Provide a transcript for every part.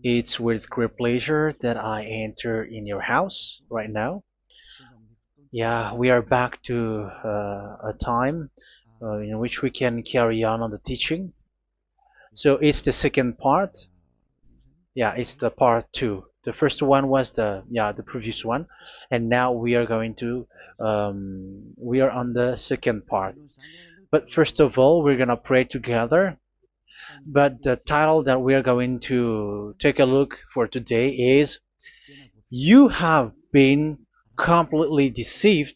It's with great pleasure that I enter in your house right now. Yeah, we are back to a time in which we can carry on the teaching. So it's the second part. Yeah, it's the part two. The first one was the previous one, and now we are going to we are on the second part. But first of all, we're gonna pray together. But the title that we are going to take a look for today is "You have been completely deceived,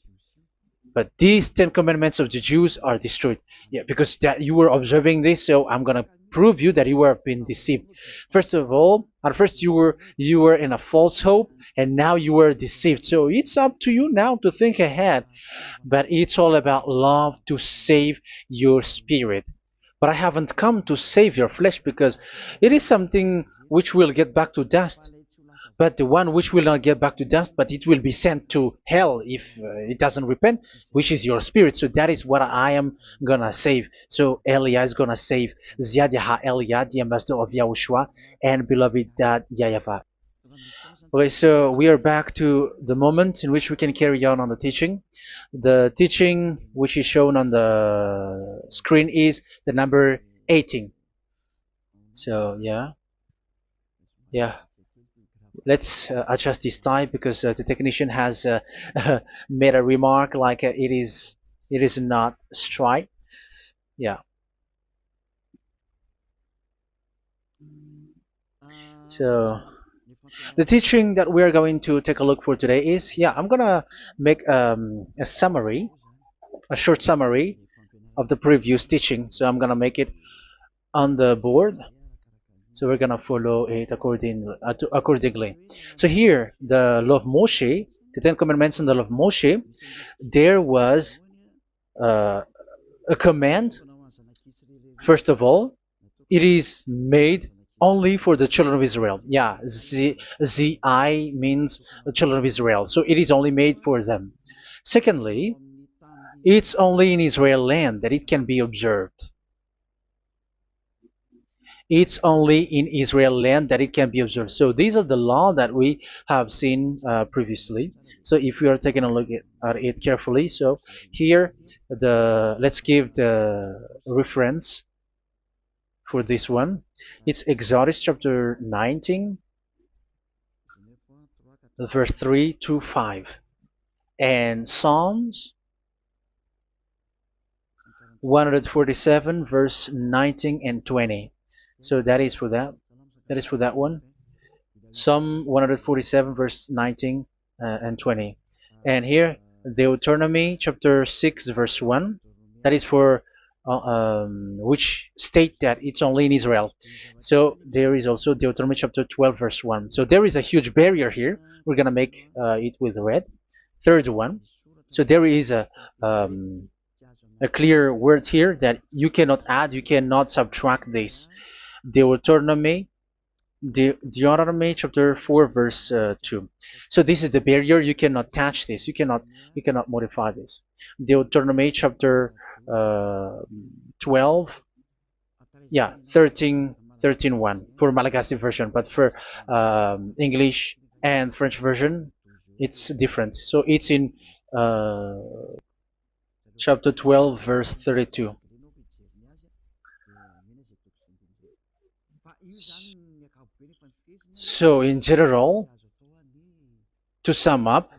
but these Ten Commandments of the Jews are destroyed." Yeah, because that you were observing this, so I'm gonna prove you that you were being deceived. First of all, at first you were in a false hope, and now you were deceived. So it's up to you now to think ahead. But it's all about love to save your spirit. But I haven't come to save your flesh because it is something which will get back to dust. But the one which will not get back to dust, but it will be sent to hell if it doesn't repent, which is your spirit. So that is what I am gonna save. So Elia is gonna save Ziadiha Elia, the ambassador of Yahushua, and beloved dad YAHVAH. Okay, so we are back to the moment in which we can carry on the teaching. The teaching which is shown on the screen is the number 18. So yeah, let's adjust this time because the technician has made a remark like it is not straight. Yeah. So the teaching that we are going to take a look for today is, I'm gonna make a summary, a short summary of the previous teaching. So I'm gonna make it on the board. So we're gonna follow it accordingly. So here, the law of Moshe, the Ten Commandments and the law of Moshe, there was uh, a command. First of all, it is made only for the children of Israel. Yeah, Z-I means the children of Israel. So it is only made for them. Secondly, it's only in Israel land that it can be observed. It's only in Israel land that it can be observed. So these are the law that we have seen previously. So if we are taking a look at it carefully, so here let's give the reference for this one. It's Exodus chapter 19, verse 3 to 5, and Psalms 147, verse 19 and 20. So that is for that. That is for that one. Psalm 147, verse 19 and 20. And here, Deuteronomy chapter 6, verse 1. That is for which state that it's only in Israel. So there is also Deuteronomy chapter 12, verse 1. So there is a huge barrier here. We're going to make it with red. Third one. So there is a clear word here that you cannot add, you cannot subtract this. Deuteronomy chapter 4, verse 2. So this is the barrier. You cannot touch this. You cannot modify this. Deuteronomy chapter 12, 13 1 for Malagasy version, but for English and French version, it's different. So it's in chapter 12, verse 32. So in general, to sum up,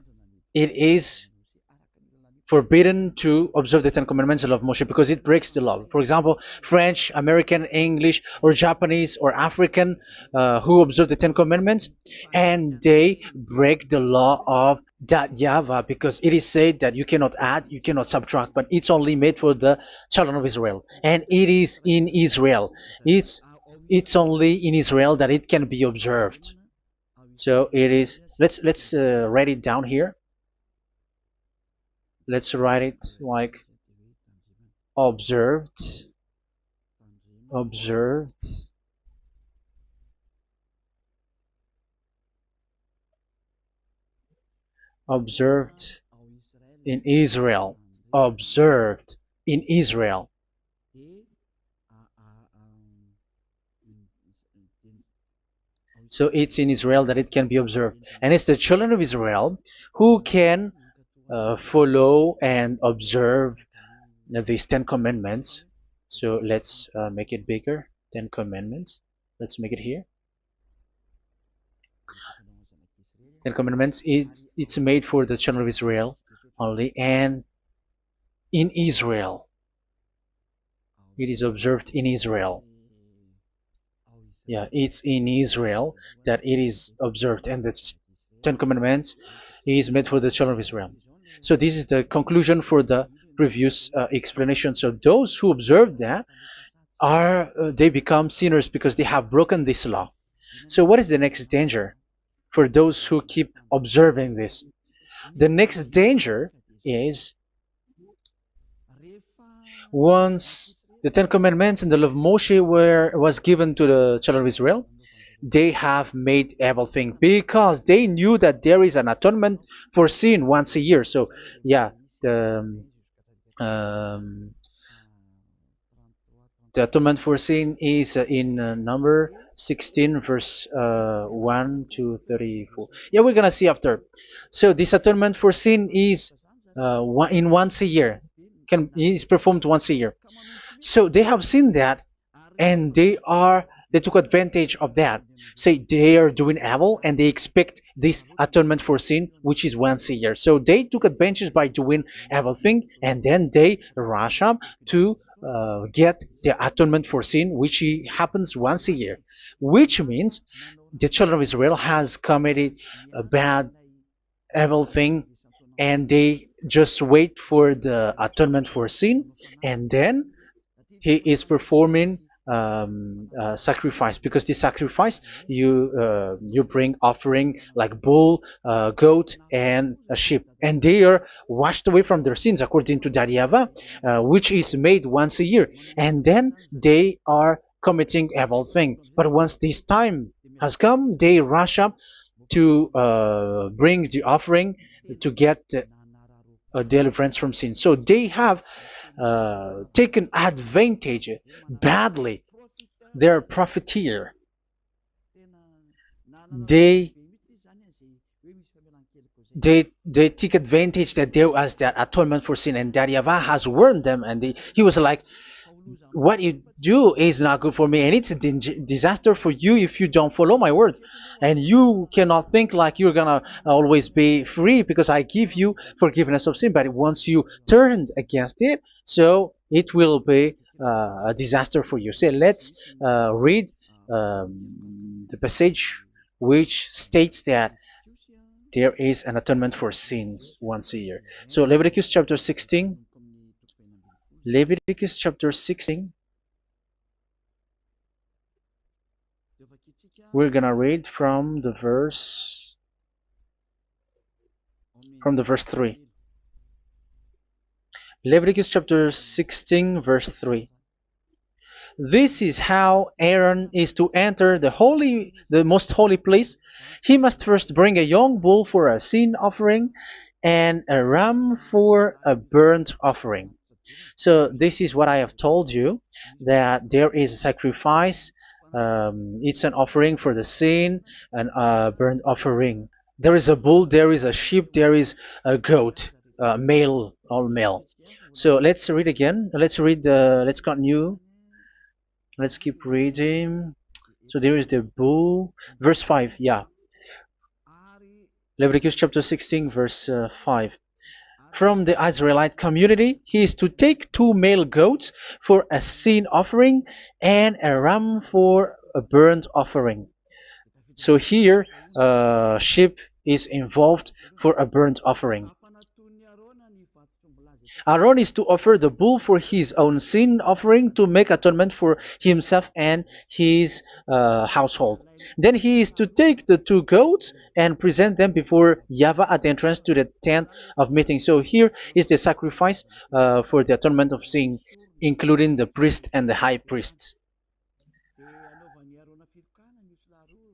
it is forbidden to observe the Ten Commandments of Moshe because it breaks the law. For example, French, American, English, or Japanese or African who observe the Ten Commandments and they break the law of that YAHVAH because it is said that you cannot add, you cannot subtract, but it's only made for the children of Israel, and it is in Israel. It's only in Israel that it can be observed. So it is. Let's write it down here. Let's write it like observed, observed, observed in Israel, observed in Israel. So it's in Israel that it can be observed. And it's the children of Israel who can follow and observe these 10 commandments. So let's make it bigger. 10 commandments. Let's make it here. 10 commandments. It's made for the children of Israel only, and in Israel. It is observed in Israel. Yeah, it's in Israel that it is observed, and the Ten Commandments is made for the children of Israel. So this is the conclusion for the previous explanation. So those who observe that are they become sinners because they have broken this law. So what is the next danger for those who keep observing this? The next danger is once the Ten Commandments and the law of Moshe was given to the children of Israel, they have made everything because they knew that there is an atonement for sin once a year. So yeah, um, the atonement for sin is in number 16 verse 1 to 34. Yeah, we're gonna see after. So this atonement for sin is once a year, is performed once a year. So they have seen that, and they took advantage of that. Say they are doing evil and they expect this atonement for sin, which is once a year. So they took advantage by doing evil thing, and then they rush up to get the atonement for sin, which happens once a year, which means the children of Israel has committed a bad evil thing, and they just wait for the atonement for sin, and then he is performing sacrifice, because this sacrifice you bring offering like bull, goat, and a sheep, and they are washed away from their sins according to that YAHVAH, which is made once a year, and then they are committing evil thing. But once this time has come, they rush up to bring the offering to get deliverance from sin. So they have taken advantage badly. They're a profiteer. They they take advantage that there was that atonement for sin, and that YAHVAH has warned them, and he was like, what you do is not good for me, and it's a disaster for you if you don't follow my words, and you cannot think like you're gonna always be free because I give you forgiveness of sin, but once you turned against it, so it will be a disaster for you. So let's read the passage which states that there is an atonement for sins once a year. So Leviticus chapter 16. Leviticus chapter 16. We're gonna read from the verse 3. Leviticus chapter 16 verse 3. This is how Aaron is to enter the most holy place. He must first bring a young bull for a sin offering and a ram for a burnt offering. So this is what I have told you, that there is a sacrifice. It's an offering for the sin, and a burnt offering. There is a bull, there is a sheep, there is a goat, male, all male. So let's read again. Let's continue. Let's keep reading. So there is the bull, verse 5. Yeah, Leviticus chapter 16 verse 5. From the Israelite community, he is to take 2 male goats for a sin offering and a ram for a burnt offering. So here, sheep is involved for a burnt offering. Aaron is to offer the bull for his own sin offering to make atonement for himself and his household. Then he is to take the 2 goats and present them before YAHVAH at the entrance to the tent of meeting. So here is the sacrifice for the atonement of sin, including the priest and the high priest.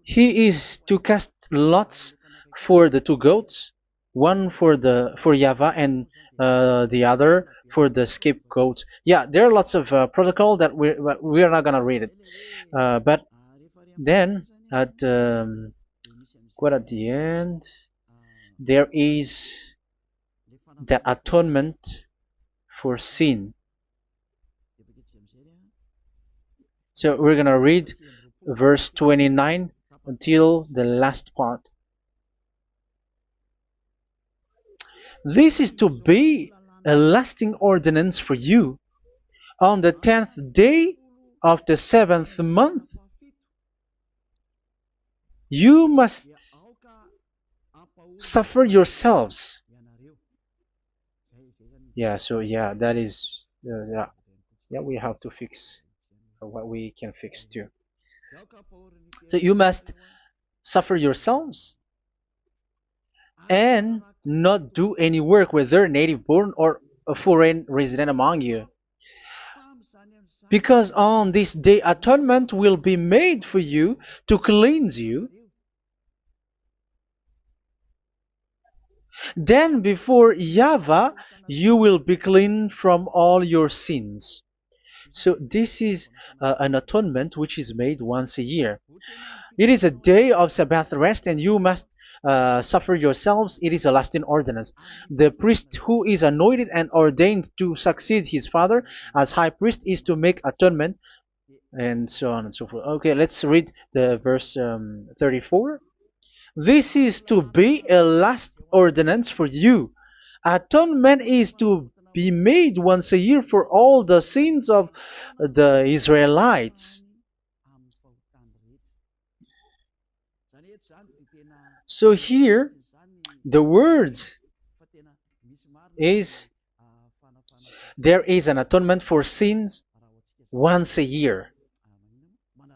He is to cast lots for the 2 goats, one for YAHVAH and the other for the scapegoat. Yeah, there are lots of protocol that we are not gonna read it, but then at quite at the end, there is the atonement for sin. So we're gonna read verse 29 until the last part. This is to be a lasting ordinance for you. On the 10th day of the 7th month, you must suffer yourselves. Yeah, so yeah, that is, yeah, we have to fix what we can fix too. So you must suffer yourselves and not do any work, whether native born or a foreign resident among you. Because on this day atonement will be made for you to cleanse you. Then before YAHVAH you will be clean from all your sins. So this is an atonement which is made once a year. It is a day of Sabbath rest, and you must suffer yourselves. It is a lasting ordinance. The priest who is anointed and ordained to succeed his father as high priest is to make atonement, and so on and so forth. Okay, let's read the verse 34. This is to be a last ordinance for you. Atonement is to be made once a year for all the sins of the Israelites. So here, the words is there is an atonement for sins once a year.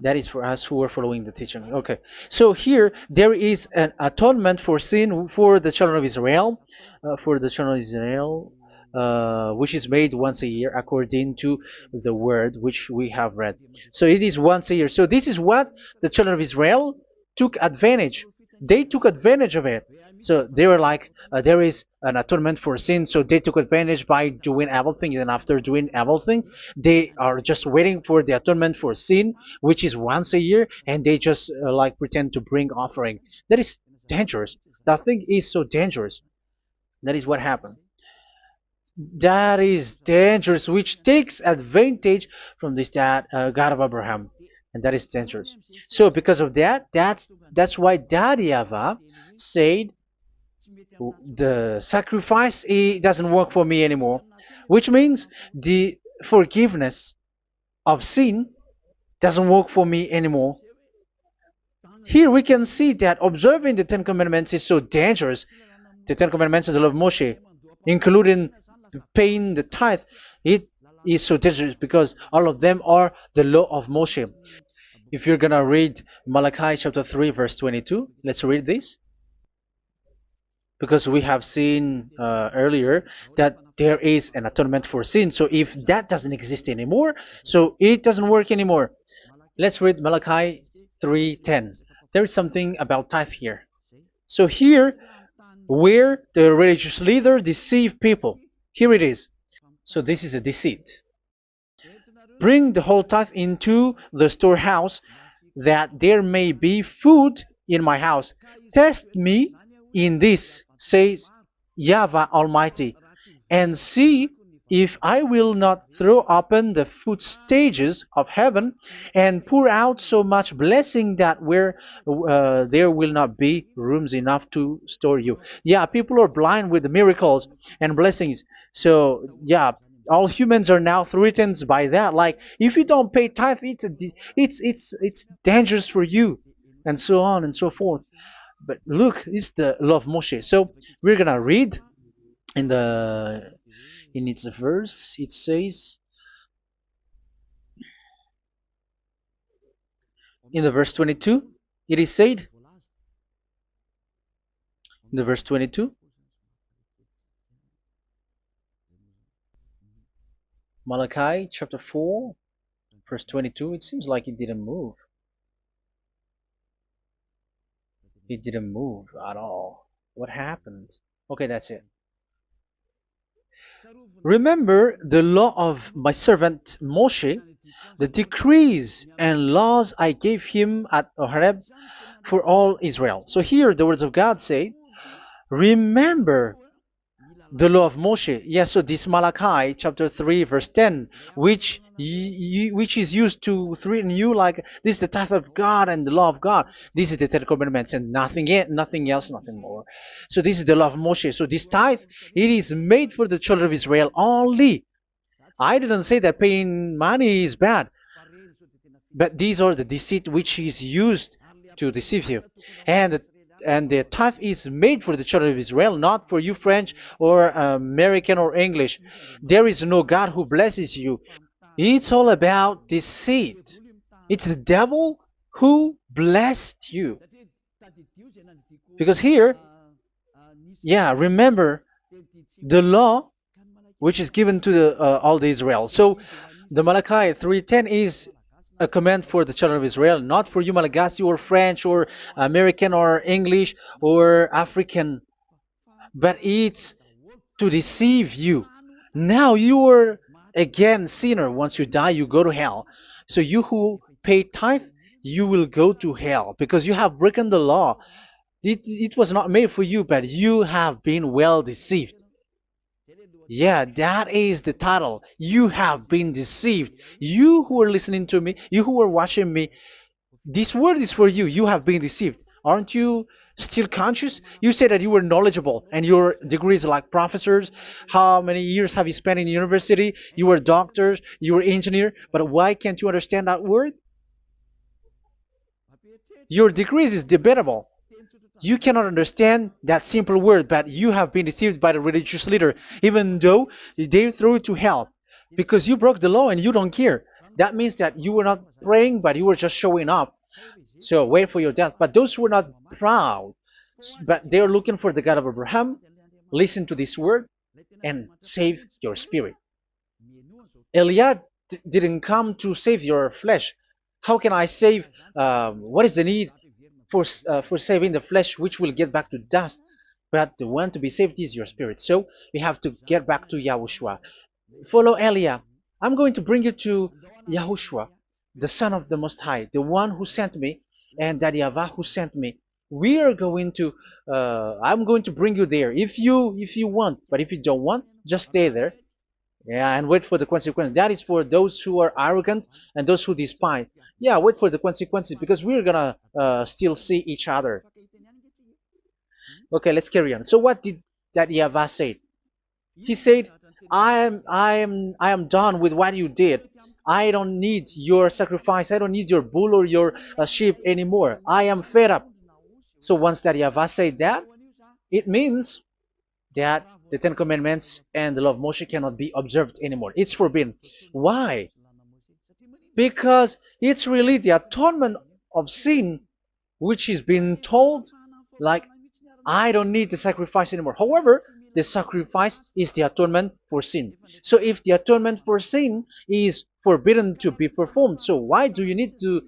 That is for us who are following the teaching. Okay, so here there is an atonement for sin for the children of Israel, which is made once a year according to the word which we have read. So it is once a year. So this is what the children of Israel took advantage. They took advantage of it. So they were like, there is an atonement for sin. So they took advantage by doing everything, and after doing everything, they are just waiting for the atonement for sin, which is once a year, and they just like pretend to bring offering. That is dangerous. That thing is so dangerous. That is what happened. That is dangerous, which takes advantage from this God of Abraham, and that is dangerous. So because of that, that's why Daddy Ava said the sacrifice it doesn't work for me anymore, which means the forgiveness of sin doesn't work for me anymore. Here we can see that observing the Ten Commandments is so dangerous. The Ten Commandments of the law of Moshe, including paying the tithe, it is so dangerous because all of them are the law of Moshe. If you're gonna read Malachi chapter 3 verse 22, let's read this, because we have seen earlier that there is an atonement for sin. So if that doesn't exist anymore, so it doesn't work anymore. Let's read Malachi 3:10. There is something about tithe here. So here, where the religious leader deceive people, here it is. So this is a deceit. Bring the whole tithe into the storehouse, that there may be food in my house. Test me in this, says YAHVAH Almighty, and see if I will not throw open the food stages of heaven and pour out so much blessing that where there will not be rooms enough to store you. Yeah, people are blind with the miracles and blessings. So yeah, all humans are now threatened by that. Like if you don't pay tithe, it's dangerous for you, and so on and so forth. But look, it's the law of Moshe. So we're gonna read in the in its verse. It says in the verse 22. It is said in the verse 22. Malachi chapter 4 verse 22. It seems like it didn't move. It didn't move at all. What happened? Okay, that's it. Remember the law of my servant Moshe, the decrees and laws I gave him at Horeb for all Israel. So here the words of God say, remember the law of Moshe. Yes, so this Malachi chapter 3 verse 10, which is used to threaten you like this is the tithe of God and the law of God. This is the Ten Commandments and nothing else, nothing more. So this is the law of Moshe. So this tithe, it is made for the children of Israel only. I didn't say that paying money is bad, but these are the deceit which is used to deceive you. And and the tithe is made for the children of Israel, not for you French or American or English. There is no God who blesses you. It's all about deceit. It's the devil who blessed you. Because here, yeah, remember the law which is given to all the Israel. So the Malachi 3:10 is a command for the children of Israel, not for you Malagasy or French or American or English or African, but it's to deceive you. Now you are again sinner. Once you die, you go to hell. So you who pay tithe, you will go to hell because you have broken the law. It was not made for you, but you have been well deceived. Yeah, that is the title. You have been deceived. You who are listening to me, you who are watching me, this word is for you. You have been deceived. Aren't you still conscious? You said that you were knowledgeable and your degrees like professors. How many years have you spent in university? You were doctors, you were engineer, but why can't you understand that word? Your degrees is debatable. You cannot understand that simple word, but you have been deceived by the religious leader, even though they threw you to hell because you broke the law and you don't care. That means that you were not praying, but you were just showing up. So wait for your death. But those who are not proud, but they are looking for the God of Abraham, listen to this word and save your spirit. Eliah didn't come to save your flesh. How can I save? What is the need for saving the flesh, which will get back to dust? But the one to be saved is your spirit. So we have to get back to Yahushua. Follow Eliah. I'm going to bring you to Yahushua, the Son of the Most High, the one who sent me, and that YAHVAH who sent me. We are going to. I'm going to bring you there if you want, but if you don't want, just stay there. Yeah, and wait for the consequences. That is for those who are arrogant and those who despise. Yeah, wait for the consequences because we're gonna still see each other. Okay, let's carry on. So what did that YAHVAH say? He said, I am done with what you did. I don't need your sacrifice. I don't need your bull or your sheep anymore. I am fed up. So once that YAHVAH said that, it means that the Ten Commandments and the law of Moshe cannot be observed anymore. It's forbidden. Why? Because it's really the atonement of sin which is being told, like, I don't need the sacrifice anymore. However, the sacrifice is the atonement for sin. So if the atonement for sin is forbidden to be performed, so why do you need to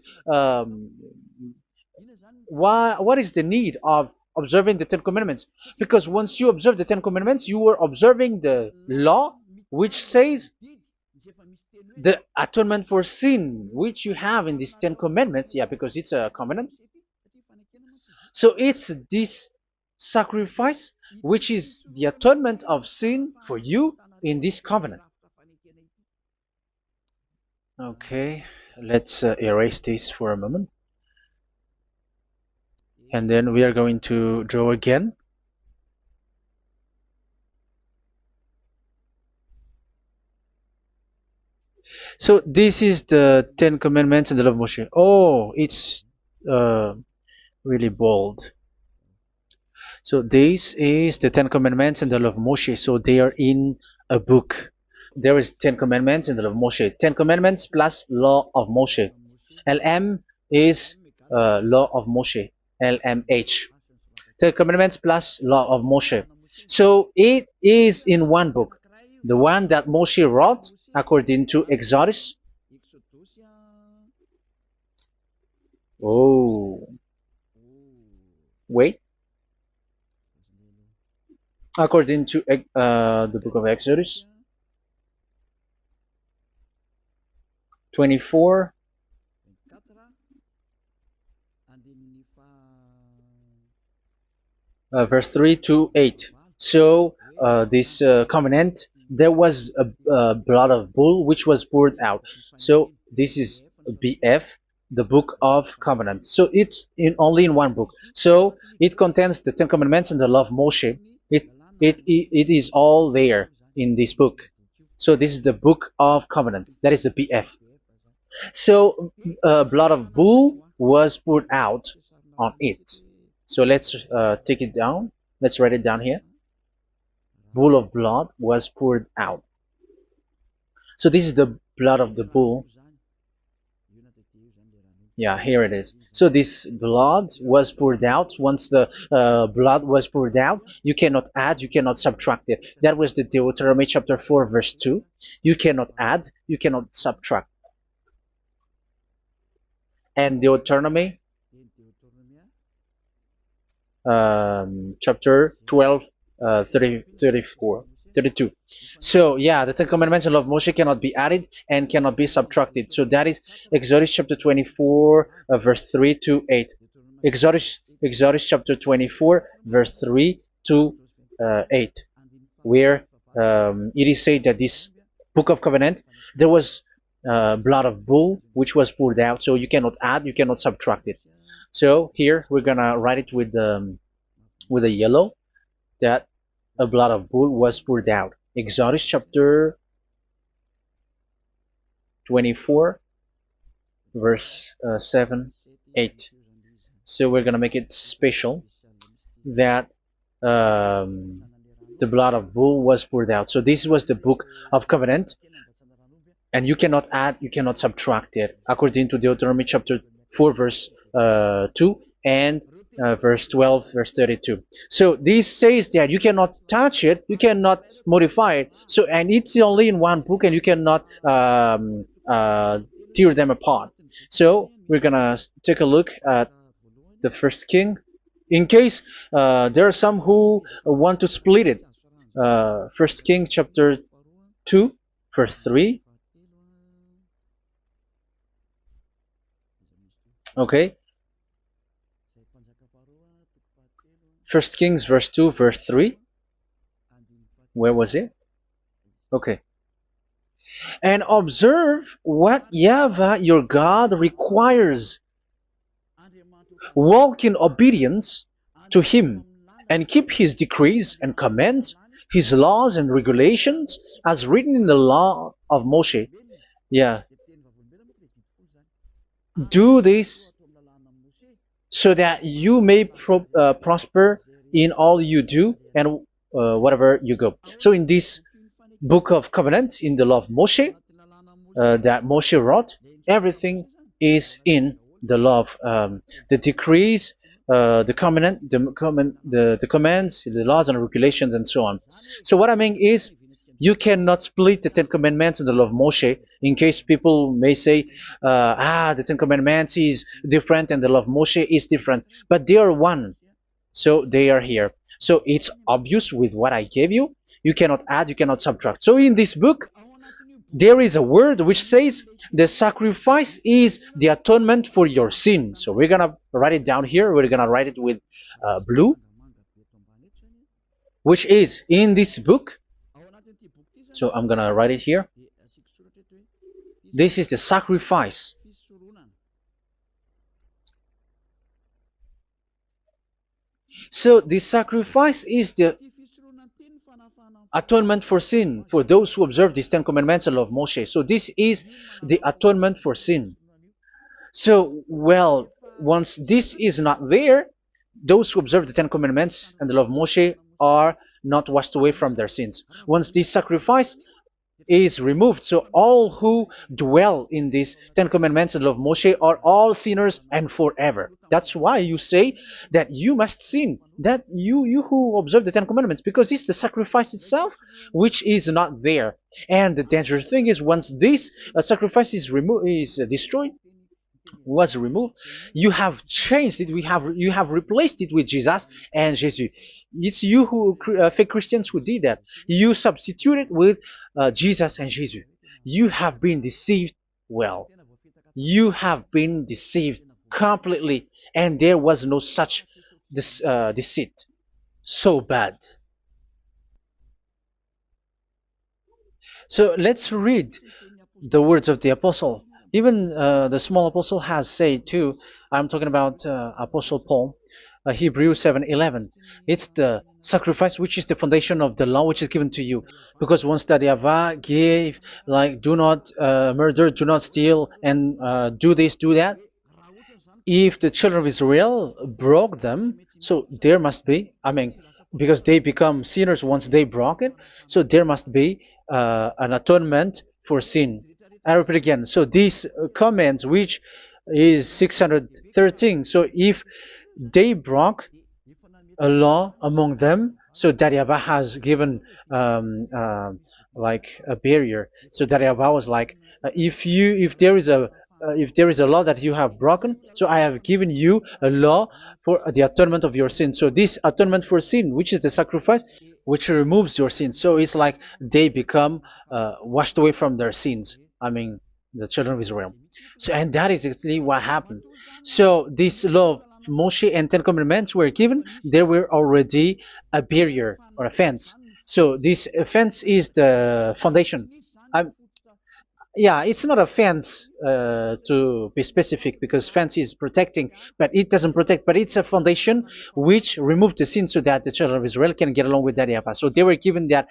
what is the need of observing the Ten Commandments? Because once you observe the Ten Commandments, you are observing the law which says the atonement for sin which you have in these Ten Commandments. Yeah, because it's a covenant. So it's this sacrifice which is the atonement of sin for you in this covenant. Okay, let's erase this for a moment. And then we are going to draw again. So this is the Ten Commandments and the law of Moshe. Oh, it's really bold. So this is the Ten Commandments and the law of Moshe. So they are in a book. There is Ten Commandments and the law of Moshe. Ten Commandments plus law of Moshe. LM is law of Moshe. LMH. Ten Commandments plus law of Moshe. So it is in one book. The one that Moshe wrote according to Exodus. Oh, wait. according to the book of Exodus 24, verse 3 to 8. So this covenant, there was a blood of bull which was poured out. So this is BF, the book of covenant. So it's only in one book. So it contains the Ten Commandments and the law of Moshe. It is all there in this book. So this is the book of covenant. That is the BF. So blood of bull was poured out on it. So let's take it down. Let's write it down here. Bull of blood was poured out. So this is the blood of the bull. Yeah, here it is. So this blood was poured out. Once the blood was poured out, you cannot add, you cannot subtract it. That was the Deuteronomy chapter 4, verse 2. You cannot add, you cannot subtract. And Deuteronomy chapter 12, 34, 32. So yeah, the Ten Commandments and law of Moshe cannot be added and cannot be subtracted. So that is Exodus chapter 24, verse 3 to 8. Exodus chapter 24, verse 3 to 8, where it is said that this book of covenant, there was blood of bull which was poured out. So you cannot add, you cannot subtract it. So here we're gonna write it with a yellow, that a blood of bull was poured out. Exodus chapter 24, verse 7, 8. So we're gonna make it special that the blood of bull was poured out. So this was the book of covenant, and you cannot add, you cannot subtract it, according to Deuteronomy chapter 4, verse 2 and verse 12, verse 32. So this says that you cannot touch it, you cannot modify it. So, and it's only in one book, and you cannot tear them apart. So we're gonna take a look at the first king, in case there are some who want to split it. First King chapter 2, verse 3. Okay. First Kings verse 2, verse 3. Where was it? Okay. And observe what YAHVAH your God requires. Walk in obedience to him, and keep his decrees and commands, his laws and regulations, as written in the law of Moshe. Yeah. Do this so that you may prosper in all you do and whatever you go. So in this book of covenant, in the law of Moshe, that Moshe wrote, everything is in the law of the decrees, the covenant, the commands, the laws and regulations, and so on. So what I mean is, you cannot split the Ten Commandments and the law of Moshe. In case people may say, the Ten Commandments is different and the law of Moshe is different, but they are one. So they are here. So it's obvious with what I gave you. You cannot add, you cannot subtract. So in this book, there is a word which says the sacrifice is the atonement for your sin. So we're gonna write it down here. We're gonna write it with blue, which is in this book. So I'm gonna write it here. This is the sacrifice. So the sacrifice is the atonement for sin for those who observe these Ten Commandments and law of Moshe. So this is the atonement for sin. So, well, once this is not there, those who observe the Ten Commandments and the law of Moshe are not washed away from their sins. Once this sacrifice is removed, so all who dwell in these Ten Commandments and law of Moshe are all sinners and forever. That's why you say that you must sin, that you who observe the Ten Commandments, because it's the sacrifice itself which is not there. And the dangerous thing is, once this sacrifice is destroyed, was removed, you have changed it. You have replaced it with Jesus and Jesus. It's you who fake Christians who did that. You substituted with Jesus and Jesus. You have been deceived well. You have been deceived completely, and there was no such deceit. So bad. So let's read the words of the apostle. Even the small apostle has said too. I'm talking about Apostle Paul, Hebrews 7:11. It's the sacrifice which is the foundation of the law which is given to you. Because once that Yahweh gave, like, do not murder, do not steal, and do this, do that, if the children of Israel broke them, so there must be, I mean, because they become sinners once they broke it, so there must be an atonement for sin. I repeat again. So these commands, which is 613, so if they broke a law among them, so that Yahweh has given like a barrier. So that Yahweh was like, if there is a law that you have broken, so I have given you a law for the atonement of your sin. So this atonement for sin, which is the sacrifice, which removes your sins. So it's like they become washed away from their sins. I mean, the children of Israel. So, and that is exactly what happened. So this law of Moshe and Ten Commandments were given. There were already a barrier or a fence. So this fence is the foundation. Um, yeah, it's not a fence to be specific, because fence is protecting, but it doesn't protect. But it's a foundation which removed the sin so that the children of Israel can get along with that Yahweh. So they were given that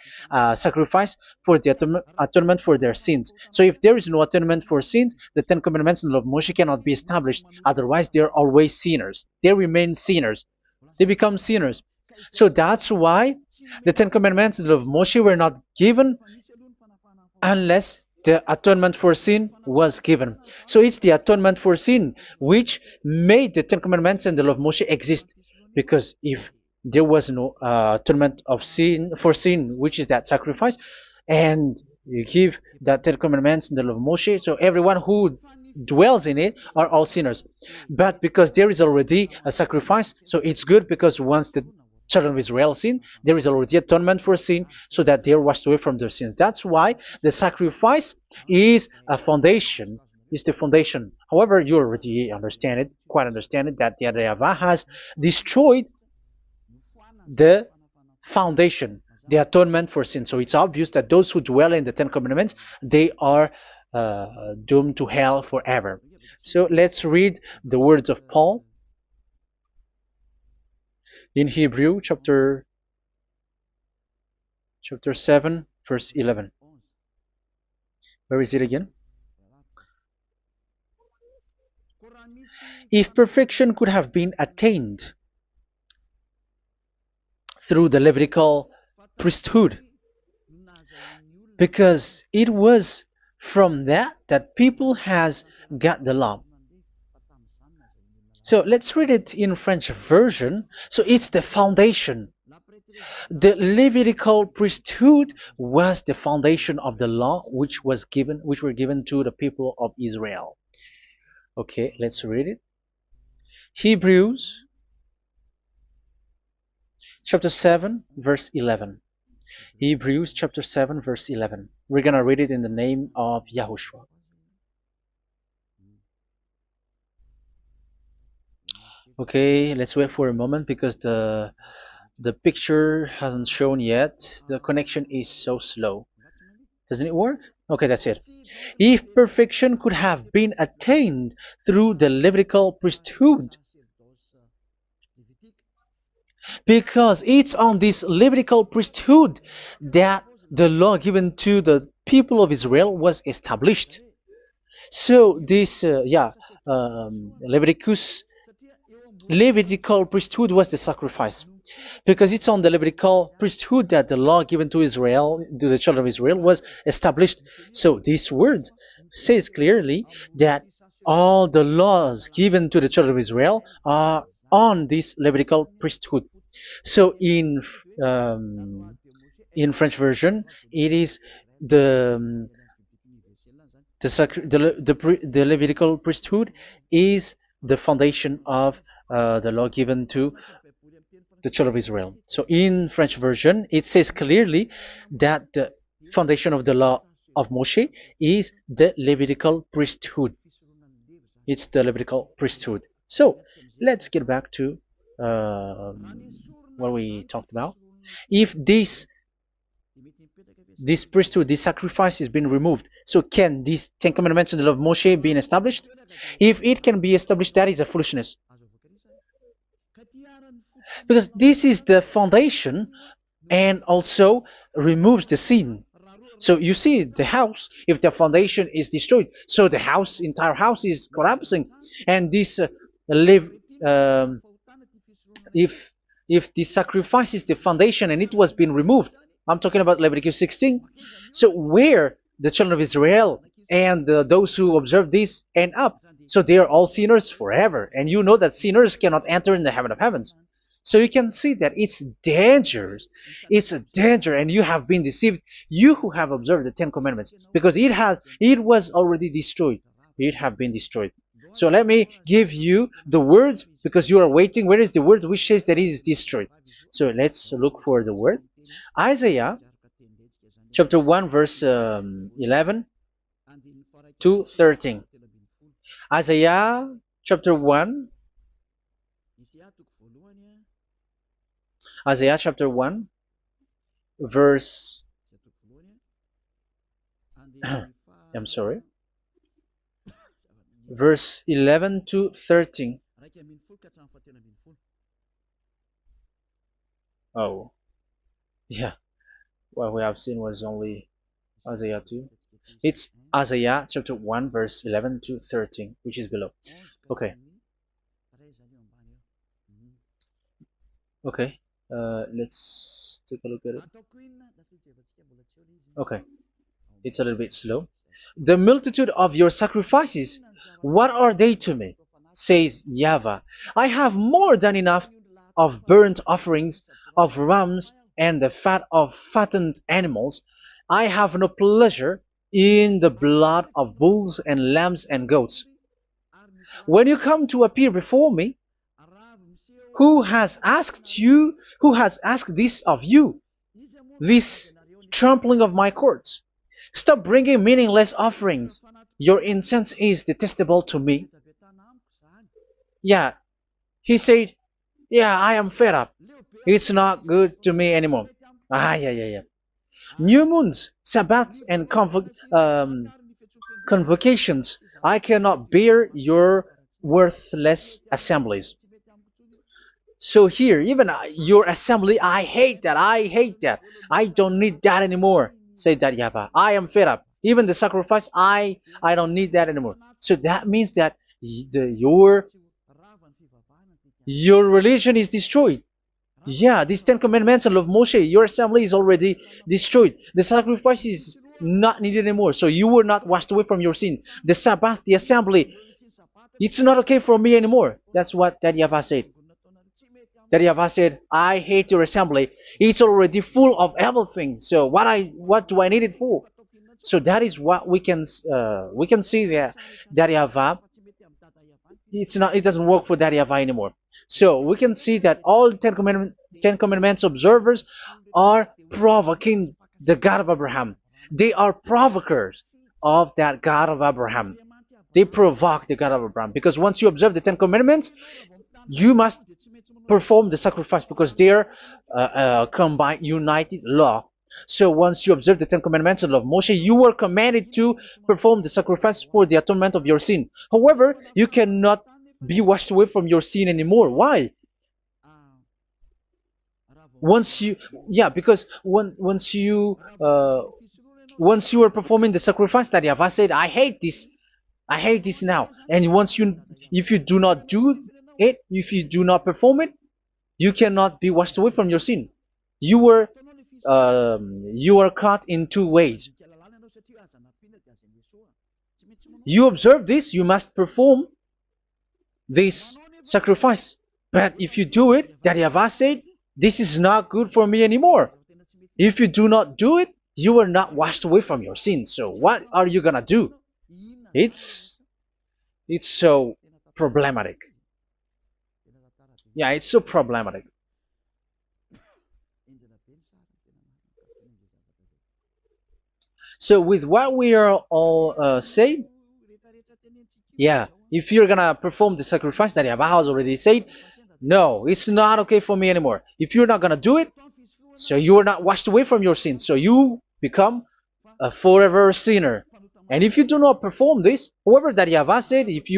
sacrifice for the atonement for their sins. So if there is no atonement for sins, the Ten Commandments and the law of Moshe cannot be established. Otherwise, they're always sinners. They remain sinners. They become sinners. So that's why the Ten Commandments and the law of Moshe were not given unless the atonement for sin was given. So it's the atonement for sin which made the Ten Commandments and the law of Moshe exist. Because if there was no atonement of sin for sin, which is that sacrifice, and you give the Ten Commandments and the law of Moshe, so everyone who dwells in it are all sinners. But because there is already a sacrifice, so it's good, because once the children of Israel sin, there is already atonement for sin, so that they are washed away from their sins. That's why the sacrifice is a foundation, is the foundation. However, you already understand it, quite understand it, that the Yahweh has destroyed the foundation, the atonement for sin. So it's obvious that those who dwell in the Ten Commandments, they are doomed to hell forever. So let's read the words of Paul in Hebrew chapter 7 verse 11. Where is it again? If perfection could have been attained through the Levitical priesthood, because it was from that people has got the law. So let's read it in French version. So it's the foundation. The Levitical priesthood was the foundation of the law which were given to the people of Israel. Okay, let's read it. Hebrews chapter 7 verse 11. Hebrews chapter 7 verse 11. We're gonna read it in the name of YAHOSHUAH. Okay, let's wait for a moment, because the picture hasn't shown yet. The connection is so slow. Doesn't it work? Okay, that's it. If perfection could have been attained through the Levitical priesthood, because it's on this Levitical priesthood that the law given to the people of Israel was established. So this, Levitical priesthood was the sacrifice, because it's on the Levitical priesthood that the law given to Israel, to the children of Israel, was established. So this word says clearly that all the laws given to the children of Israel are on this Levitical priesthood. So in French version, it is the Levitical priesthood is the foundation of the law given to the children of Israel. So in French version, it says clearly that the foundation of the law of Moshe is the Levitical priesthood. It's the Levitical priesthood. So let's get back to what we talked about. If this priesthood, this sacrifice is being removed, so can these Ten Commandments and the law of Moshe be established? If it can be established, that is a foolishness. Because this is the foundation and also removes the sin. So you see the house, if the foundation is destroyed, so the house, entire house is collapsing. And this live, um, if this sacrifice is the foundation and it was being removed, I'm talking about Leviticus 16. So where the children of Israel and those who observe this end up? So they are all sinners forever. And you know that sinners cannot enter in the heaven of heavens. So you can see that it's dangerous. It's a danger, and you have been deceived. You who have observed the Ten Commandments, because it was already destroyed. It have been destroyed. So let me give you the words, because you are waiting. Where is the word which says that it is destroyed? So let's look for the word. Isaiah chapter 1 verse 11 to 13. Isaiah chapter 1. Isaiah chapter 1 verse I'm sorry, verse 11 to 13. Oh, yeah, what we have seen was only Isaiah 2. It's Isaiah chapter 1 verse 11 to 13, which is below. Okay. Okay. Let's take a look at it. Okay. It's a little bit slow. The multitude of your sacrifices, what are they to me? Says YAHVAH. I have more than enough of burnt offerings, of rams, and the fat of fattened animals. I have no pleasure in the blood of bulls and lambs and goats. When you come to appear before me, who has asked this of you, this trampling of my courts? Stop bringing meaningless offerings. Your incense is detestable to me. Yeah, he said, yeah, I am fed up. It's not good to me anymore. Yeah. New moons, Sabbaths, and convocations. I cannot bear your worthless assemblies. So here, even your assembly, I hate that. I hate that. I don't need that anymore. Say that, YAHVAH. I am fed up. Even the sacrifice, I don't need that anymore. So that means that your religion is destroyed. Yeah, these Ten Commandments and of Moshe, your assembly is already destroyed. The sacrifice is not needed anymore. So you were not washed away from your sin. The Sabbath, the assembly, it's not okay for me anymore. That's what that YAHVAH said. That YAHVAH said, I hate your assembly. It's already full of everything. So what do I need it for? So that is what we can see there. That YAHVAH, it doesn't work for that YAHVAH anymore. So we can see that all Ten Commandments observers are provoking the God of Abraham. They are provokers of that God of Abraham. They provoke the God of Abraham, because once you observe the Ten Commandments, you must perform the sacrifice, because they are combined, united law. So once you observe the Ten Commandments and law of Moshe, you were commanded to perform the sacrifice for the atonement of your sin. However, you cannot be washed away from your sin anymore. Why? Because once you are performing the sacrifice, that YAHVAH said, I hate this now. And if you do not do it, if you do not perform it, you cannot be washed away from your sin. You are caught in two ways. You observe this, you must perform this sacrifice. But if you do it, that YAHVAH said, this is not good for me anymore. If you do not do it, you are not washed away from your sins. So what are you gonna do? It's so problematic. Yeah, it's so problematic. So with what we are all saying, yeah, if you're gonna perform the sacrifice that Yahweh has already said, no, it's not okay for me anymore. If you're not gonna do it, so you are not washed away from your sins, so you become a forever sinner. And if you do not perform this, whoever that Yahweh said, if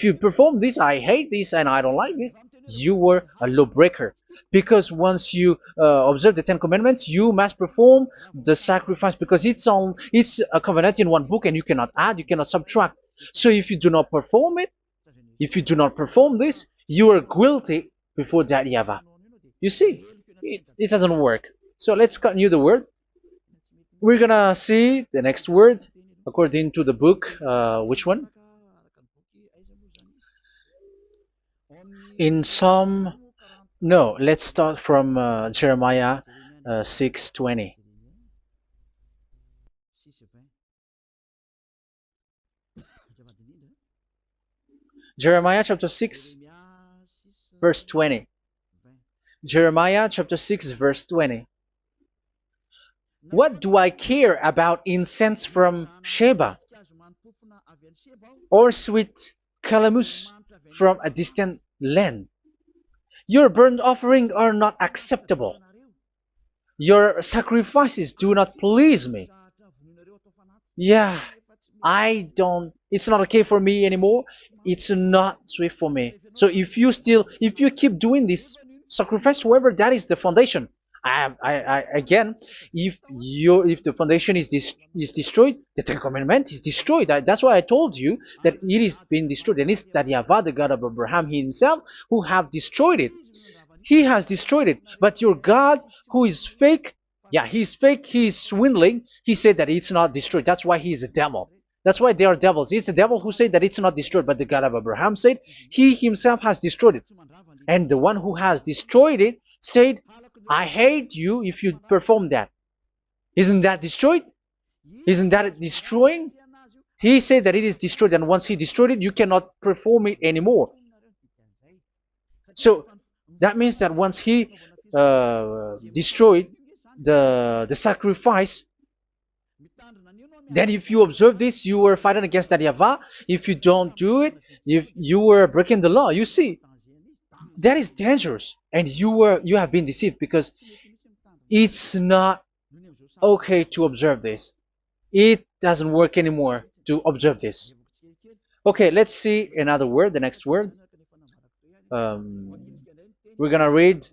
you perform this, I hate this and I don't like this, you were a lawbreaker. Because once you observe the Ten Commandments, you must perform the sacrifice because it's a covenant in one book and you cannot add, you cannot subtract. So if you do not perform it, if you do not perform this, you are guilty before that Yahweh. You see, it doesn't work. So let's continue the word. We're gonna see the next word according to the book. Which one? In Psalm. No, let's start from Jeremiah 6:20. Jeremiah chapter 6, verse 20. Jeremiah chapter 6, verse 20. What do I care about incense from Sheba, or sweet calamus from a distant land? Your burnt offerings are not acceptable. Your sacrifices do not please me. Yeah, it's not okay for me anymore. It's not sweet for me. So if you keep doing this sacrifice, however, that is the foundation. Again, if the foundation is destroyed, the Ten Commandment is destroyed. That's why I told you that it is being destroyed, and it's that Yahweh, the God of Abraham himself, who have destroyed it. He has destroyed it. But your God, who is fake, yeah, he's fake, he's swindling. He said that it's not destroyed. That's why he's a devil. That's why they are devils. It's the devil who said that it's not destroyed, but the God of Abraham said he himself has destroyed it. And the one who has destroyed it said, I hate you if you perform that. Isn't that destroyed? Isn't that destroying? He said that it is destroyed, and once he destroyed it, you cannot perform it anymore. So that means that once he destroyed the sacrifice, then if you observe this, you were fighting against that Yahweh. If you don't do it, if you were breaking the law, you see, that is dangerous, and you have been deceived because it's not okay to observe this. It doesn't work anymore to observe this. Okay, let's see another word, the next word. We're gonna read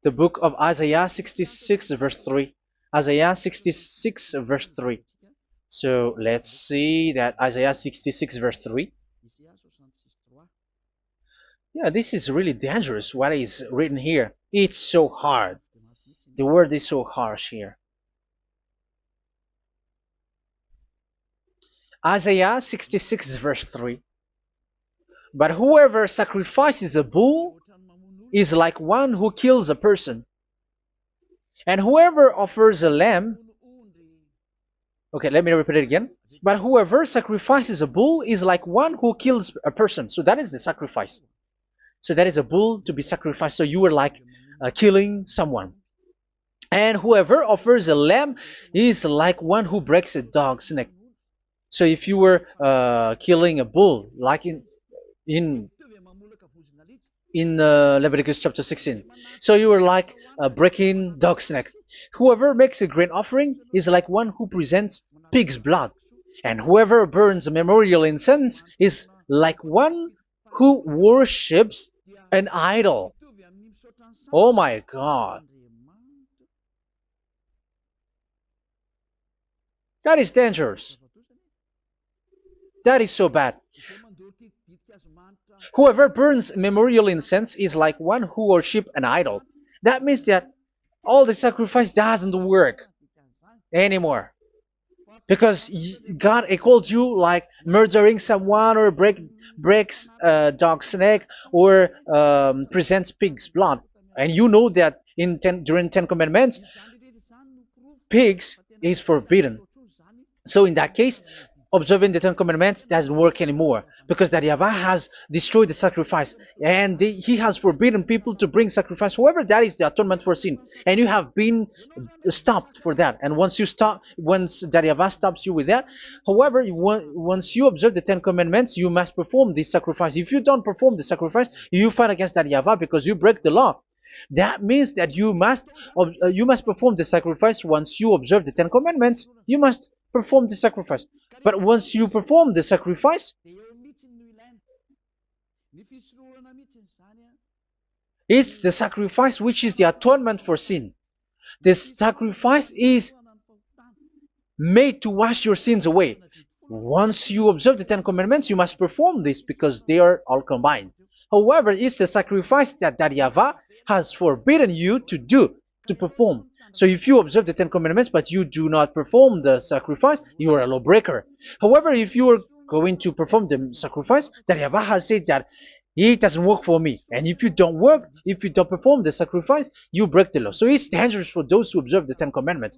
the book of Isaiah 66 verse 3. Isaiah 66 verse 3. So let's see that Isaiah 66 verse 3. Yeah, this is really dangerous what is written here. It's so hard. The word is so harsh here. Isaiah 66 verse 3. But whoever sacrifices a bull is like one who kills a person. And whoever offers a lamb, okay, let me repeat it again. But whoever sacrifices a bull is like one who kills a person. So that is the sacrifice. So that is a bull to be sacrificed. So you were like killing someone. And whoever offers a lamb is like one who breaks a dog's neck. So if you were killing a bull, like in Leviticus chapter 16, so you were like breaking dog's neck. Whoever makes a grain offering is like one who presents pig's blood, and whoever burns a memorial incense is like one who worships an idol. Oh my God. That is dangerous. That is so bad. Whoever burns memorial incense is like one who worships an idol. That means that all the sacrifice doesn't work anymore. Because God calls you like murdering someone or breaks a dog's neck or presents pig's blood. And you know that during 10 Commandments, pigs is forbidden. So in that case, observing the Ten Commandments doesn't work anymore because that Yahweh has destroyed the sacrifice and he has forbidden people to bring sacrifice. However, that is the atonement for sin, and you have been stopped for that. And once you stop, once that Yahweh stops you with that, however, once you observe the Ten Commandments, you must perform this sacrifice. If you don't perform the sacrifice, you fight against that Yahweh because you break the law. That means that you must perform the sacrifice. Once you observe the Ten Commandments, you must perform the sacrifice. But once you perform the sacrifice, it's the sacrifice which is the atonement for sin. This sacrifice is made to wash your sins away. Once you observe the Ten Commandments, you must perform this because they are all combined. However, it's the sacrifice that Yahweh has forbidden you to do, to perform. So if you observe the Ten Commandments but you do not perform the sacrifice, you are a lawbreaker. However, if you are going to perform the sacrifice, that Yahweh has said that it doesn't work for me. And if you don't perform the sacrifice, you break the law. So it's dangerous for those who observe the Ten Commandments.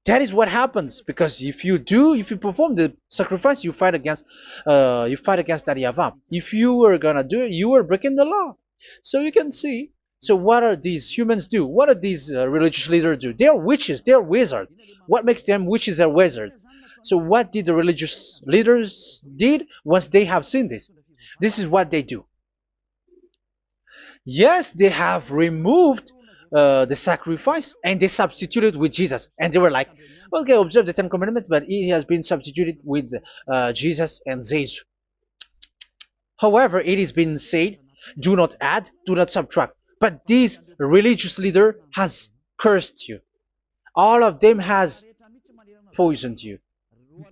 That is what happens, because if you perform the sacrifice, you fight against that Yahweh. If you are gonna do it, you are breaking the law. So you can see. So what are these humans do? What are these religious leaders do? They are witches. They are wizards. What makes them witches or wizards? So what did the religious leaders did once they have seen this? This is what they do. Yes, they have removed the sacrifice and they substituted with Jesus. And they were like, okay, observe the Ten Commandments, but it has been substituted with Jesus and Jesus. However, it has been said, do not add, do not subtract. But this religious leader has cursed you. All of them has poisoned you.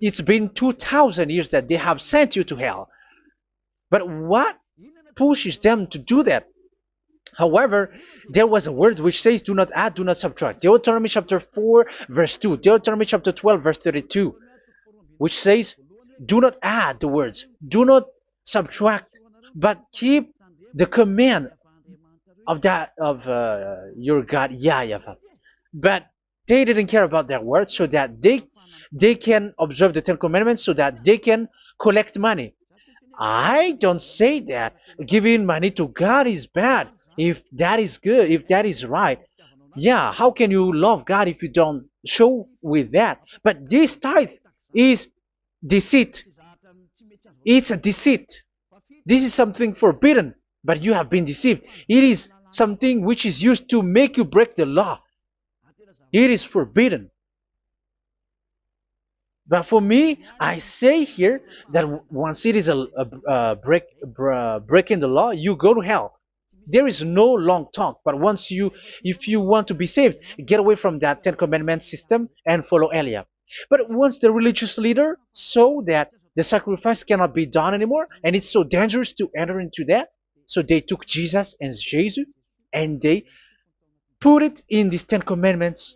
It's been 2,000 years that they have sent you to hell. But what pushes them to do that? However, there was a word which says, do not add, do not subtract. Deuteronomy chapter 4, verse 2. Deuteronomy chapter 12, verse 32. Which says, do not add the words. Do not subtract. But keep the command of your God, YAHVAH. But they didn't care about that word, so that they can observe the Ten Commandments, so that they can collect money. I don't say that giving money to God is bad. If that is good, if that is right, yeah, how can you love God if you don't show with that? But this tithe is deceit. It's a deceit. This is something forbidden, but you have been deceived. It is something which is used to make you break the law. It is forbidden. But for me, I say here that once it is breaking the law, you go to hell. There is no long talk. But if you want to be saved, get away from that Ten Commandments system and follow Eliah. But once the religious leader saw that the sacrifice cannot be done anymore, and it's so dangerous to enter into that, so they took Jesus and Jesus and they put it in these Ten Commandments.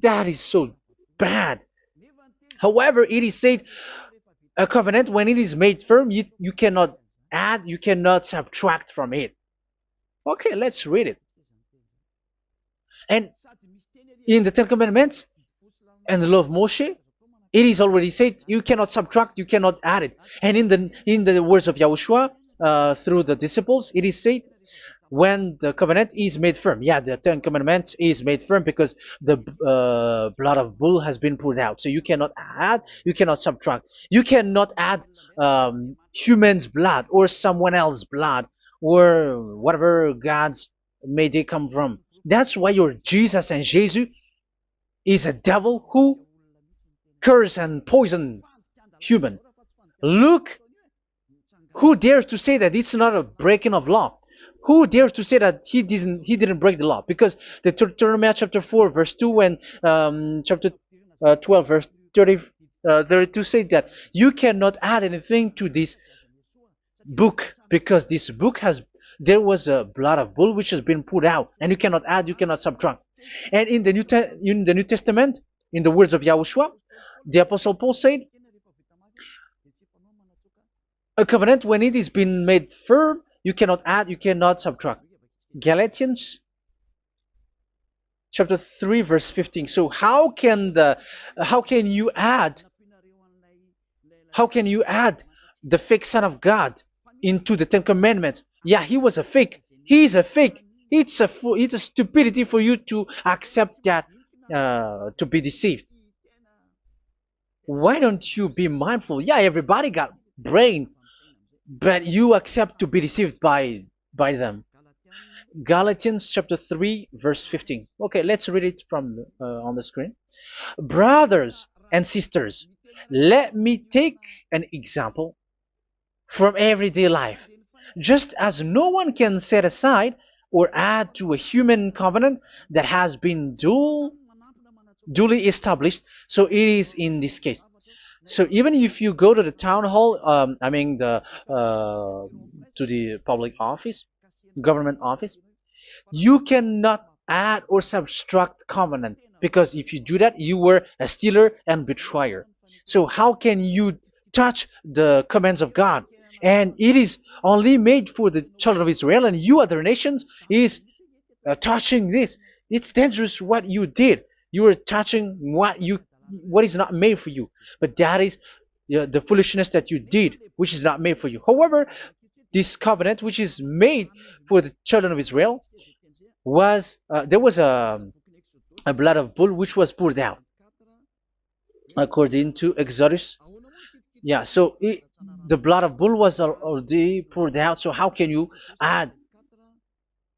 That is so bad. However, it is said a covenant, when it is made firm, you cannot add, you cannot subtract from it. Okay, let's read it. And in the Ten Commandments and the law of Moshe, it is already said you cannot subtract, you cannot add it. And in the words of YAHOSHUAH through the disciples, it is said when the covenant is made firm. Yeah, the Ten Commandments is made firm because the blood of bull has been poured out. So you cannot add, you cannot subtract. You cannot add human's blood or someone else's blood or whatever gods may they come from. That's why your Jesus and Jesus is a devil who curse and poison human. Look, who dares to say that it's not a breaking of law? Who dares to say that he didn't break the law? Because the Deuteronomy chapter 4 verse 2 and chapter 12 verse 32 say that you cannot add anything to this book, because this book there was a blood of bull which has been poured out, and you cannot add, you cannot subtract. And in the New Testament, in the words of YAHOSHUAH, the Apostle Paul said, a covenant, when it is been made firm, you cannot add, you cannot subtract. Galatians chapter 3 verse 15. So how can you add How can you add the fake Son of God into the Ten Commandments? Yeah, he was a fake. He is a fake. It's a stupidity for you to accept that, to be deceived. Why don't you be mindful? Yeah, everybody got brain, but you accept to be deceived by them. Galatians chapter 3 verse 15. Okay, let's read it from on the screen. Brothers and sisters, let me take an example from everyday life. Just as no one can set aside or add to a human covenant that has been duly established, so it is in this case. So even if you go to the town hall, I mean to the public office, government office, you cannot add or subtract covenant, because if you do that, you were a stealer and betrayer. So how can you touch the commands of God? And it is only made for the children of Israel, and you other nations is touching this. It's dangerous what you did. You are touching what is not made for you. But that is the foolishness that you did, which is not made for you. However, this covenant, which is made for the children of Israel, was there was a blood of bull which was poured out according to Exodus. Yeah, so the blood of bull was already poured out. So add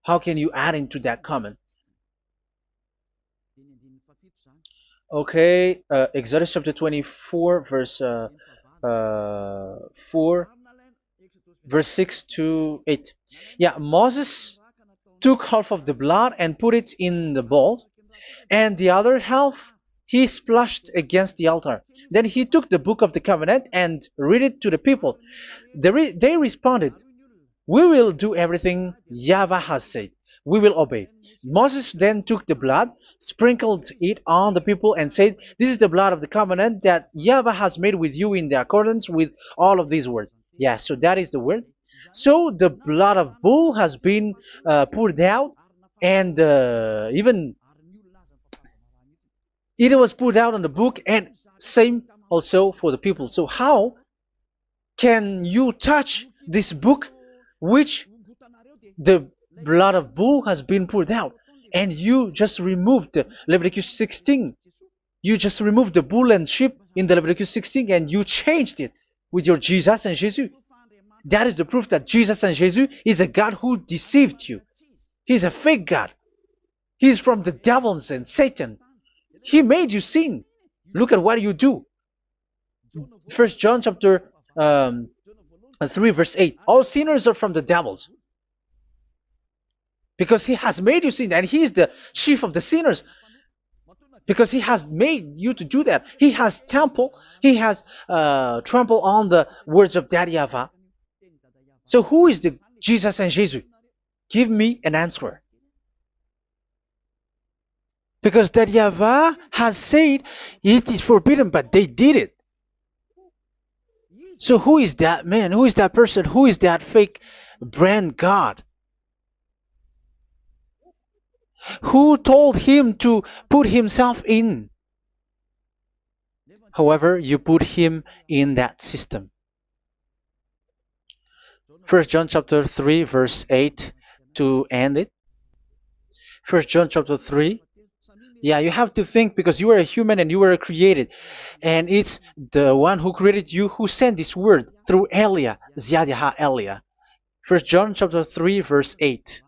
how can you add into that comment? Okay, Exodus chapter 24, verse 4, verse 6 to 8. Yeah, Moses took half of the blood and put it in the bowl, and the other half he splashed against the altar. Then he took the book of the covenant and read it to the people. They responded, "We will do everything YAHVAH has said. We will obey." Moses then took the blood, sprinkled it on the people, and said, "This is the blood of the covenant that YAHVAH has made with you in the accordance with all of these words." Yeah, so that is the word. So the blood of bull has been poured out, and even it was poured out on the book, and same also for the people. So how can you touch this book which the blood of bull has been poured out, and you just removed Leviticus 16? You just removed the bull and sheep in the Leviticus 16, and you changed it with your Jesus and Jesus. That is the proof that Jesus and Jesus is a God who deceived you. He's a fake God. He's from the devils and Satan. He made you sin. Look at what you do. First John chapter 3 verse 8. All sinners are from the devils, because he has made you sin, and he is the chief of the sinners, because he has made you to do that. He has trampled on the words of Daddy YAHVAH. So who is the Jesus and Jesus? Give me an answer. Because Daddy YAHVAH has said it is forbidden, but they did it. So who is that man? Who is that person? Who is that fake brand God? Who told him to put himself in? However, you put him in that system. First John chapter 3 verse 8 to end it. First John chapter 3. Yeah, you have to think, because you are a human and you were created. And it's the one who created you who sent this word through Elia, Ziadiha Elia. First John chapter 3 verse 8.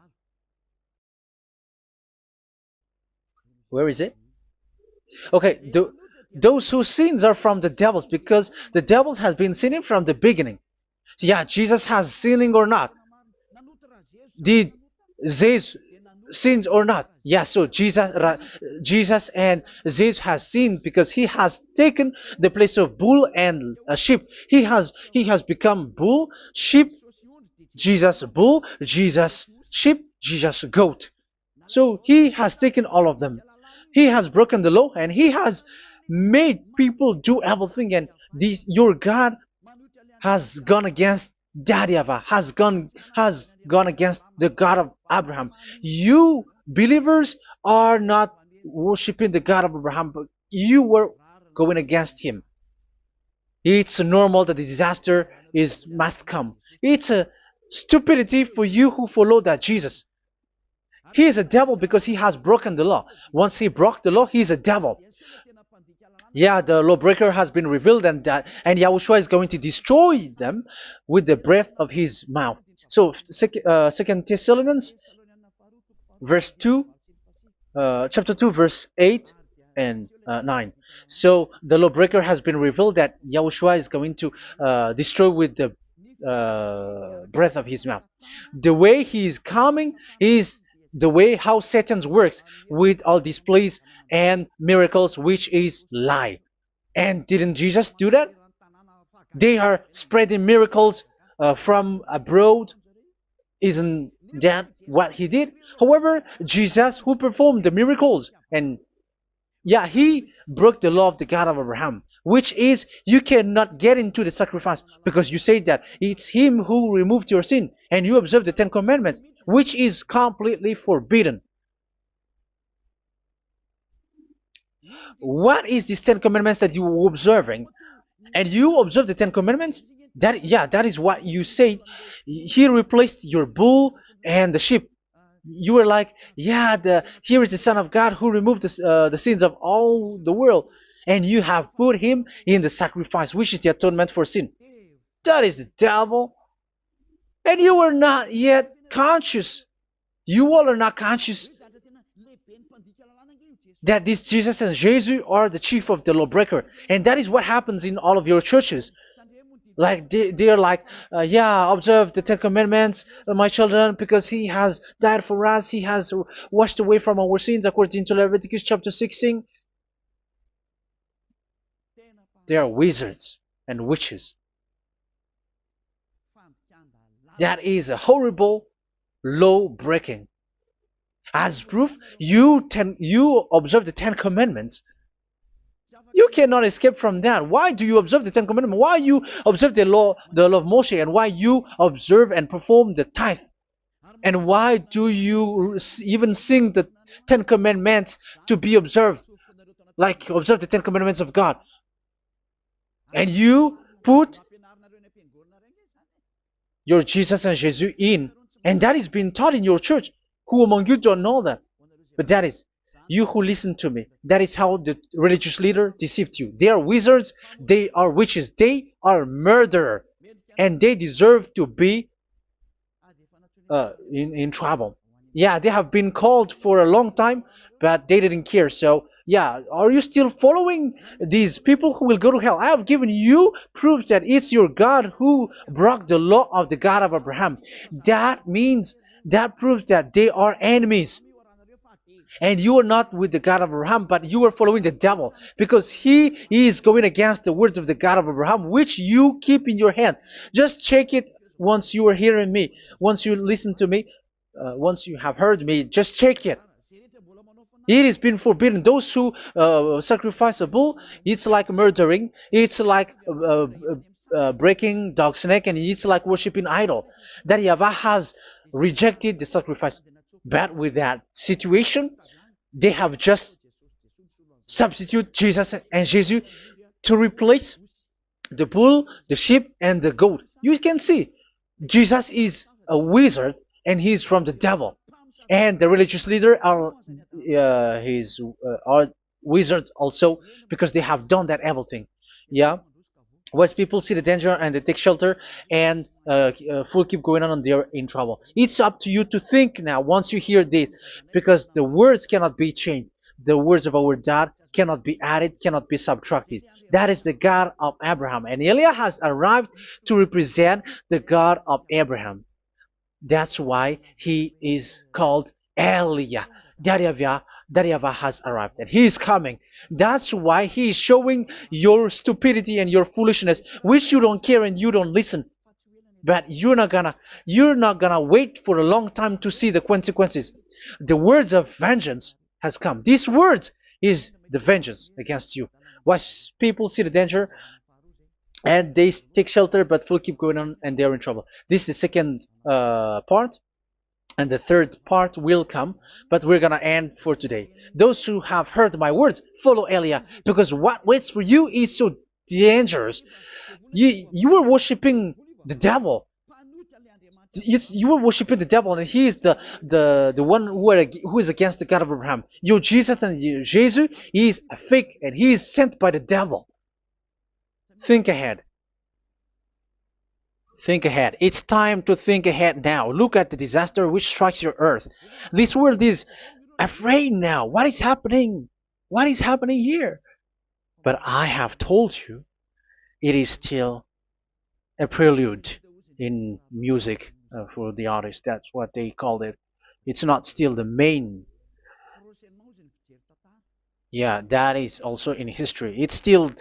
Where is it? Okay, those whose sins are from the devils, because the devils has been sinning from the beginning. Yeah, Jesus has sinning or not? Did Jesus sins or not? Yeah, so Jesus and Jesus has sinned, because he has taken the place of bull and a sheep. He has become bull, sheep, Jesus bull, Jesus sheep, Jesus goat. So he has taken all of them. He has broken the law, and he has made people do everything. And your God has gone against Daddy YAHVAH, has gone against the God of Abraham. You believers are not worshiping the God of Abraham, but you were going against him. It's normal that the disaster is must come. It's a stupidity for you who follow that Jesus. He is a devil because he has broken the law. Once he broke the law, he is a devil. Yeah, the lawbreaker has been revealed, and Yahushua is going to destroy them with the breath of his mouth. So, Second Thessalonians, verse 2, chapter 2, verse 8 and 9. So the lawbreaker has been revealed that Yahushua is going to destroy with the breath of his mouth. The way he is coming is the way how Satan works with all displays and miracles, which is lie. And didn't Jesus do that? They are spreading miracles from abroad. Isn't that what he did? However, Jesus, who performed the miracles, and yeah, he broke the law of the God of Abraham, which is you cannot get into the sacrifice because you say that it's him who removed your sin, and you observe the Ten Commandments, which is completely forbidden. What is these Ten Commandments that you were observing? And you observe the Ten Commandments? That is what you said. He replaced your bull and the sheep. You were like, yeah, here is the Son of God who removed the sins of all the world, and you have put him in the sacrifice, which is the atonement for sin. That is the devil, and you are not yet conscious. You all are not conscious that this Jesus and Jesus are the chief of the lawbreaker, and that is what happens in all of your churches. Like they are like, yeah, observe the Ten Commandments, my children, because he has died for us. He has washed away from our sins, according to Leviticus chapter 16. They are wizards and witches. That is a horrible law breaking. As proof, you observe the Ten Commandments. You cannot escape from that. Why do you observe the Ten Commandments? Why you observe the law of Moshe, and why you observe and perform the tithe? And why do you even sing the Ten Commandments to be observed? Like observe the Ten Commandments of God. And you put your Jesus and Jesus in. And that is being taught in your church. Who among you don't know that? But that is you who listen to me. That is how the religious leader deceived you. They are wizards. They are witches. They are murderers. And they deserve to be in trouble. Yeah, they have been called for a long time, but they didn't care. So, yeah, are you still following these people who will go to hell? I have given you proof that it's your God who broke the law of the God of Abraham. That proves that they are enemies. And you are not with the God of Abraham, but you are following the devil, because he is going against the words of the God of Abraham, which you keep in your hand. Just check it once you are hearing me, once you listen to me, once you have heard me, just check it. It has been forbidden. Those who sacrifice a bull, it's like murdering, it's like breaking dog's neck, and it's like worshiping idol. That YAHVAH has rejected the sacrifice. But with that situation, they have just substitute Jesus and Jesus to replace the bull, the sheep, and the goat. You can see Jesus is a wizard, and he is from the devil. And the religious leader are wizards also, because they have done that evil thing. Yeah. Once people see the danger and they take shelter, and full keep going on, and they're in trouble. It's up to you to think now once you hear this, because the words cannot be changed. The words of our God cannot be added, cannot be subtracted. That is the God of Abraham, and Eliah has arrived to represent the God of Abraham. That's why he is called Eliah. YAHVAH has arrived, and he is coming. That's why he is showing your stupidity and your foolishness, which you don't care and you don't listen. But you're not gonna wait for a long time to see the consequences. The words of vengeance has come. These words is the vengeance against you. Once people see the danger and they take shelter, but will keep going on, and they're in trouble. This is the second part. And the third part will come, but we're gonna end for today. Those who have heard my words, follow Eliah, because what waits for you is so dangerous. You were worshiping the devil. You were worshiping the devil, and he is the one who is against the God of Abraham. Your Jesus and your Jesus, he is a fake, and he is sent by the devil. Think ahead. Think ahead. It's time to think ahead now. Look at the disaster which strikes your earth. This world is afraid now. What is happening? What is happening here? But I have told you, it is still a prelude in music for the artist. That's what they called it. It's not still the main. Yeah, that is also in history. It's still,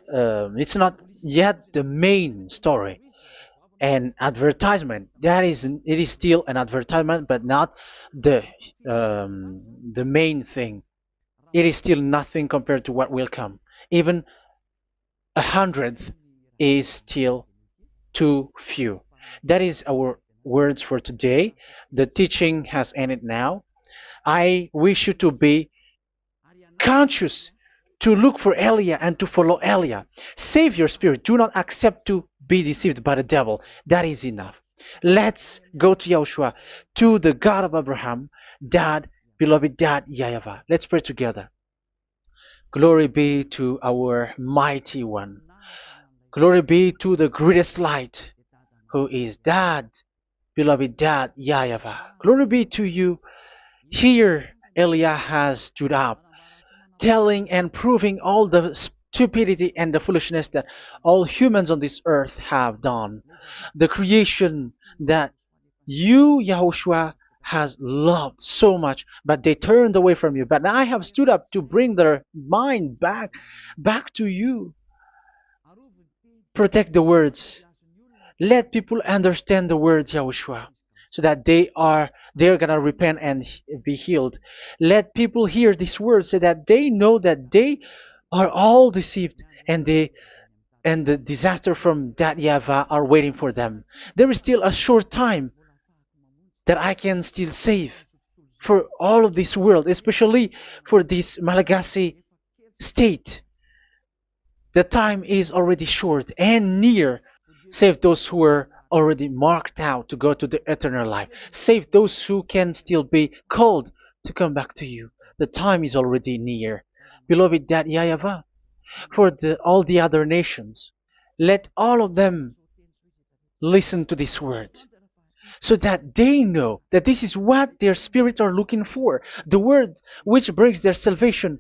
it's not yet the main story. And advertisement, that is, it is still an advertisement, but not the the main thing. It is still nothing compared to what will come. Even a hundredth is still too few. That is our words for today. The teaching has ended now. I wish you to be conscious, to look for Elia and to follow Elia. Save your spirit. Do not accept to be deceived by the devil. That is enough. Let's go to Yahushua, to the God of Abraham, Dad, beloved Dad, YAHVAH. Let's pray together. Glory be to our mighty one. Glory be to the greatest light, who is Dad, beloved Dad, YAHVAH. Glory be to you. Here, Elia has stood up, telling and proving all the stupidity and the foolishness that all humans on this earth have done. The creation that you, Yahushua, has loved so much, but they turned away from you. But I have stood up to bring their mind back to you. Protect the words. Let people understand the words, Yahushua, so that they're gonna repent and be healed. Let people hear these words so that they know that they are all deceived, and the disaster from that YAHVAH are waiting for them. There is still a short time that I can still save for all of this world, especially for this Malagasy state. The time is already short and near. Save those who are already marked out to go to the eternal life. Save those who can still be called to come back to you. The time is already near. Beloved Dad YAHVAH, for all the other nations, let all of them listen to this word, so that they know that this is what their spirits are looking for, the word which brings their salvation,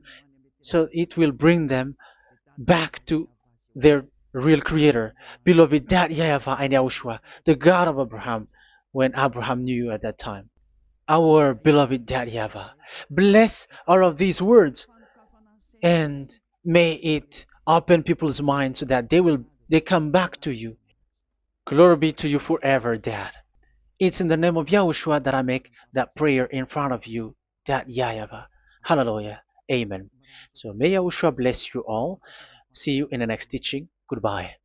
so it will bring them back to their real creator, beloved Dad YAHVAH and Yahushua, the God of Abraham, when Abraham knew you at that time. Our beloved Dad YAHVAH, bless all of these words, and may it open people's minds so that they come back to you. Glory be to you forever, Dad. It's in the name of Yahushua that I make that prayer in front of you, Dad YAHVAH. Hallelujah. Amen. So may Yahushua bless you all. See you in the next teaching. Goodbye.